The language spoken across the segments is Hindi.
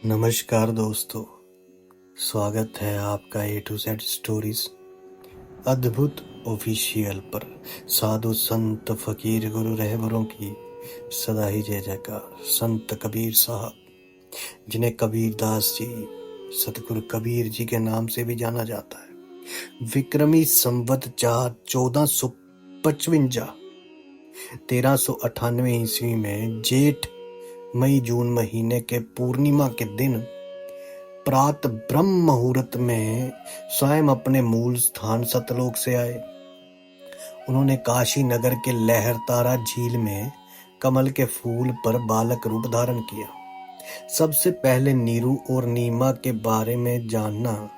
नमस्कार दोस्तों, स्वागत है आपका ए टू जेड स्टोरीज अद्भुत ऑफिशियल पर। साधु संत फकीर गुरु रहबरों की सदा ही जय जयकार। संत कबीर साहब, जिन्हें कबीर दास जी, सतगुरु कबीर जी के नाम से भी जाना जाता है, विक्रमी संवत 1455 1398 ईस्वी में जेठ मई जून महीने के पूर्णिमा के दिन प्रात ब्रह्म मुहूर्त में स्वयं अपने मूल स्थान सतलोक से आए। उन्होंने काशी नगर के लहरतारा झील में कमल के फूल पर बालक रूप धारण किया। सबसे पहले नीरू और नीमा के बारे में जानना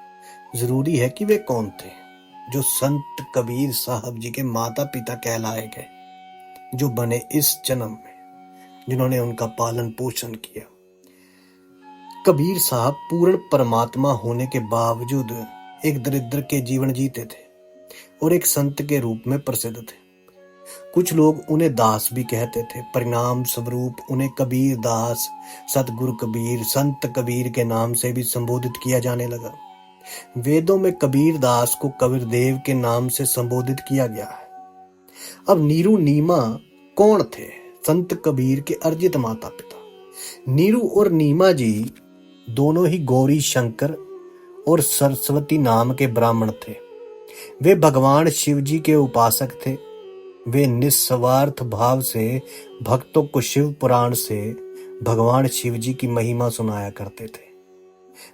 जरूरी है कि वे कौन थे, जो संत कबीर साहब जी के माता पिता कहलाए गए, जो बने इस जन्म में, जिन्होंने उनका पालन पोषण किया। कबीर साहब पूर्ण परमात्मा होने के बावजूद एक दरिद्र के जीवन जीते थे और एक संत के रूप में प्रसिद्ध थे। कुछ लोग उन्हें दास भी कहते थे। परिणाम स्वरूप उन्हें कबीर दास, सतगुरु कबीर, संत कबीर के नाम से भी संबोधित किया जाने लगा। वेदों में कबीर दास को कबीर देव के नाम से संबोधित किया गया है। अब नीरू नीमा कौन थे? संत कबीर के अर्जित माता पिता। नीरू और नीमा जी दोनों ही गौरी शंकर और सरस्वती नाम के ब्राह्मण थे। वे भगवान शिव जी के उपासक थे। वे निस्वार्थ भाव से भक्तों को शिव पुराण से भगवान शिव जी की महिमा सुनाया करते थे।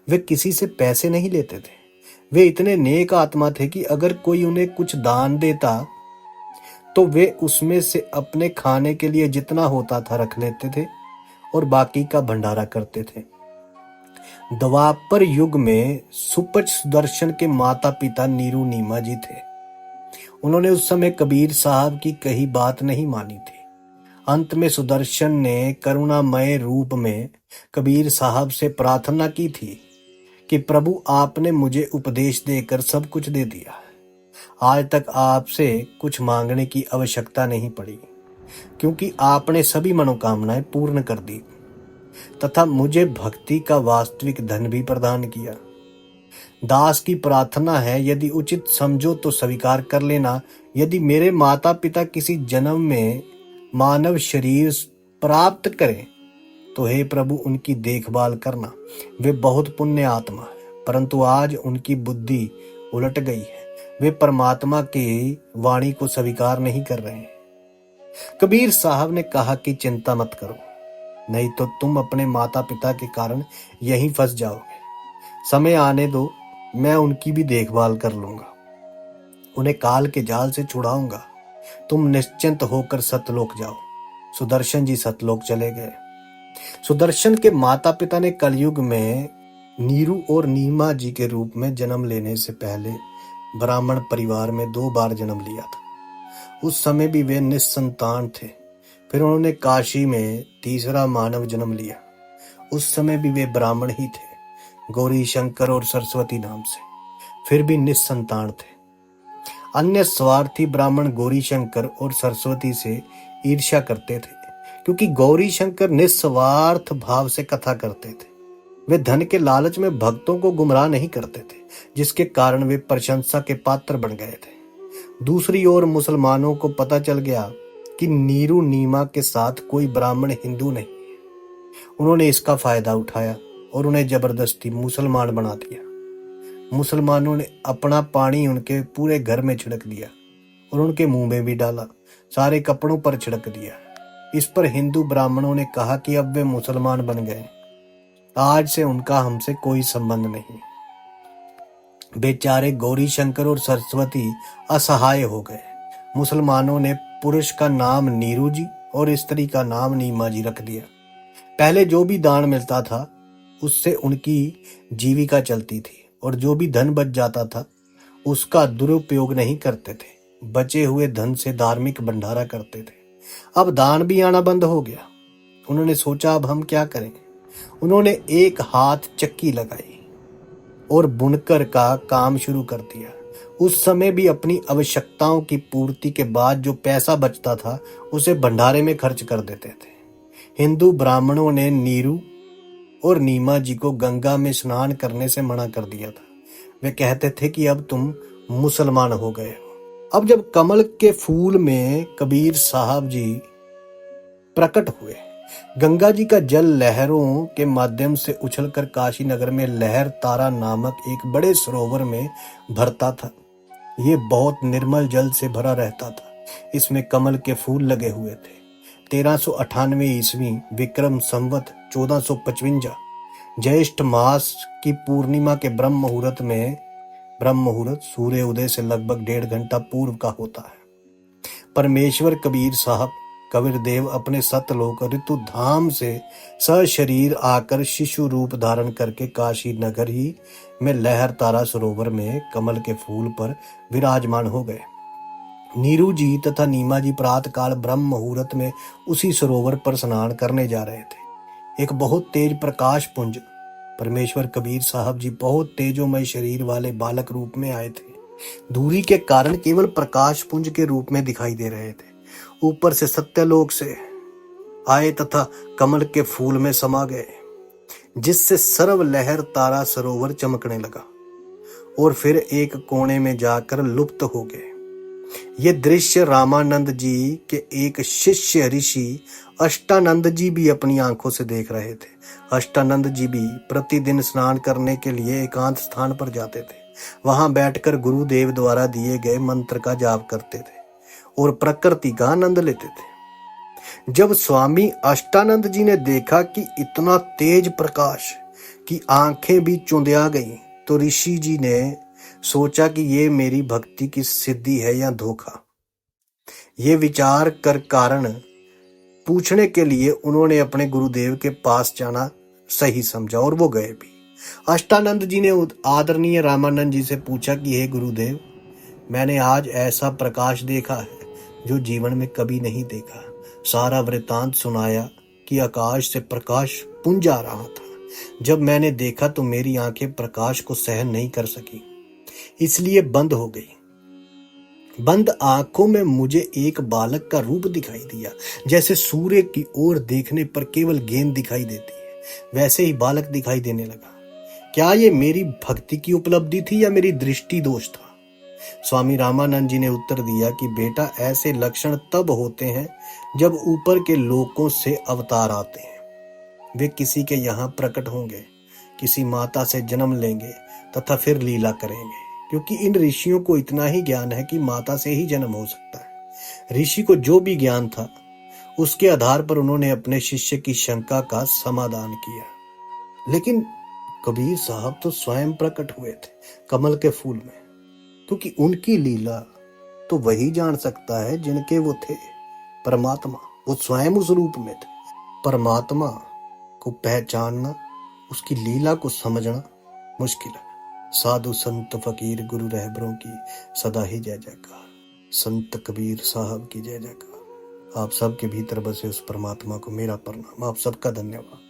वे किसी से पैसे नहीं लेते थे। वे इतने नेक आत्मा थे कि अगर कोई उन्हें कुछ दान देता तो वे उसमें से अपने खाने के लिए जितना होता था रख लेते थे और बाकी का भंडारा करते थे। द्वापर युग में सुपच सुदर्शन के माता पिता नीरू नीमा जी थे। उन्होंने उस समय कबीर साहब की कही बात नहीं मानी थी। अंत में सुदर्शन ने करुणामय रूप में कबीर साहब से प्रार्थना की थी कि प्रभु, आपने मुझे उपदेश देकर सब कुछ दे दिया। आज तक आपसे कुछ मांगने की आवश्यकता नहीं पड़ी, क्योंकि आपने सभी मनोकामनाएं पूर्ण कर दी तथा मुझे भक्ति का वास्तविक धन भी प्रदान किया। दास की प्रार्थना है, यदि उचित समझो तो स्वीकार कर लेना। यदि मेरे माता पिता किसी जन्म में मानव शरीर प्राप्त करें तो हे प्रभु, उनकी देखभाल करना। वे बहुत पुण्य आत्मा है, परंतु आज उनकी बुद्धि उलट गई है। वे परमात्मा की वाणी को स्वीकार नहीं कर रहे हैं। कबीर साहब ने कहा कि चिंता मत करो, नहीं तो तुम अपने माता पिता के कारण यहीं फंस जाओगे। समय आने दो, मैं उनकी भी देखभाल कर लूंगा, उन्हें काल के जाल से छुड़ाऊंगा। तुम निश्चिंत होकर सतलोक जाओ। सुदर्शन जी सतलोक चले गए। सुदर्शन के माता पिता ने कलयुग में नीरू और नीमा जी के रूप में जन्म लेने से पहले ब्राह्मण परिवार में 2 बार जन्म लिया था। उस समय भी वे निस्संतान थे। फिर उन्होंने काशी में तीसरा मानव जन्म लिया। उस समय भी वे ब्राह्मण ही थे, गौरी शंकर और सरस्वती नाम से, फिर भी निस्संतान थे। अन्य स्वार्थी ब्राह्मण गौरी शंकर और सरस्वती से ईर्ष्या करते थे, क्योंकि गौरी शंकर निस्वार्थ भाव से कथा करते थे। वे धन के लालच में भक्तों को गुमराह नहीं करते थे, जिसके कारण वे प्रशंसा के पात्र बन गए थे। दूसरी ओर मुसलमानों को पता चल गया कि नीरू नीमा के साथ कोई ब्राह्मण हिंदू नहीं है। उन्होंने इसका फायदा उठाया और उन्हें जबरदस्ती मुसलमान बना दिया। मुसलमानों ने अपना पानी उनके पूरे घर में छिड़क दिया और उनके मुंह में भी डाला, सारे कपड़ों पर छिड़क दिया। इस पर हिंदू ब्राह्मणों ने कहा कि अब वे मुसलमान बन गए, आज से उनका हमसे कोई संबंध नहीं। बेचारे गौरी शंकर और सरस्वती असहाय हो गए। मुसलमानों ने पुरुष का नाम नीरू जी और स्त्री का नाम नीमा जी रख दिया। पहले जो भी दान मिलता था उससे उनकी जीविका चलती थी, और जो भी धन बच जाता था उसका दुरुपयोग नहीं करते थे। बचे हुए धन से धार्मिक भंडारा करते थे। अब दान भी आना बंद हो गया। उन्होंने सोचा, अब हम क्या करें? उन्होंने एक हाथ चक्की लगाई और बुनकर का काम शुरू कर दिया। उस समय भी अपनी आवश्यकताओं की पूर्ति के बाद जो पैसा बचता था उसे भंडारे में खर्च कर देते थे। हिंदू ब्राह्मणों ने नीरू और नीमा जी को गंगा में स्नान करने से मना कर दिया था। वे कहते थे कि अब तुम मुसलमान हो गए हो। अब जब कमल के फूल में कबीर साहब जी प्रकट हुए, गंगा जी का जल लहरों के माध्यम से उछलकर काशी नगर में लहर तारा नामक एक बड़े सरोवर में भरता था। ये बहुत निर्मल जल से भरा रहता था। इसमें कमल के फूल लगे हुए थे। 1398 ईस्वी विक्रम संवत 1455 ज्येष्ठ मास की पूर्णिमा के ब्रह्म मुहूर्त में, ब्रह्म मुहूर्त सूर्य उदय से लगभग 1.5 घंटा पूर्व का होता है, परमेश्वर कबीर साहब कबीर देव अपने सतलोक ऋतु धाम से सशरीर आकर शिशु रूप धारण करके काशी नगर ही में लहर तारा सरोवर में कमल के फूल पर विराजमान हो गए। नीरू जी तथा नीमा जी प्रातः काल ब्रह्म मुहूर्त में उसी सरोवर पर स्नान करने जा रहे थे। एक बहुत तेज प्रकाश पुंज परमेश्वर कबीर साहब जी बहुत तेजोमय शरीर वाले बालक रूप में आए थे। दूरी के कारण केवल प्रकाश पुंज के रूप में दिखाई दे रहे थे। ऊपर से सत्यलोक से आए तथा कमल के फूल में समा गए, जिससे सर्व लहर तारा सरोवर चमकने लगा और फिर एक कोने में जाकर लुप्त हो गए। ये दृश्य रामानंद जी के एक शिष्य ऋषि अष्टानंद जी भी अपनी आंखों से देख रहे थे। अष्टानंद जी भी प्रतिदिन स्नान करने के लिए एकांत स्थान पर जाते थे। वहां बैठकर गुरुदेव द्वारा दिए गए मंत्र का जाप करते थे और प्रकृति का आनंद लेते थे। जब स्वामी अष्टानंद जी ने देखा कि इतना तेज प्रकाश कि आंखें भी चुंधिया गईं, तो ऋषि जी ने सोचा कि ये मेरी भक्ति की सिद्धि है या धोखा। ये विचार कर कारण पूछने के लिए उन्होंने अपने गुरुदेव के पास जाना सही समझा और वो गए भी। अष्टानंद जी ने आदरणीय रामानंद जी से पूछा कि हे गुरुदेव, मैंने आज ऐसा प्रकाश देखा है जो जीवन में कभी नहीं देखा। सारा वृतांत सुनाया कि आकाश से प्रकाश पुंज आ रहा था। जब मैंने देखा तो मेरी आंखें प्रकाश को सहन नहीं कर सकी, इसलिए बंद हो गई। बंद आंखों में मुझे एक बालक का रूप दिखाई दिया। जैसे सूर्य की ओर देखने पर केवल गेंद दिखाई देती है, वैसे ही बालक दिखाई देने लगा। क्या ये मेरी भक्ति की उपलब्धि थी या मेरी दृष्टि दोष था? स्वामी रामानंद जी ने उत्तर दिया कि बेटा, ऐसे लक्षण तब होते हैं जब ऊपर के लोकों से अवतार आते हैं। वे किसी के यहाँ प्रकट होंगे, किसी माता से जन्म लेंगे तथा फिर लीला करेंगे, क्योंकि इन ऋषियों को इतना ही ज्ञान है कि माता से ही जन्म हो सकता है। ऋषि को जो भी ज्ञान था उसके आधार पर उन्होंने अपने शिष्य की शंका का समाधान किया। लेकिन कबीर साहब तो स्वयं प्रकट हुए थे कमल के फूल में, क्योंकि उनकी लीला तो वही जान सकता है जिनके वो थे परमात्मा। वो स्वयं उस रूप में थे। परमात्मा को पहचानना, उसकी लीला को समझना मुश्किल है। साधु संत फकीर गुरु रहबरों की सदा ही जय जयकार। संत कबीर साहब की जय जयकार। आप सबके भीतर बसे उस परमात्मा को मेरा प्रणाम। आप सबका धन्यवाद।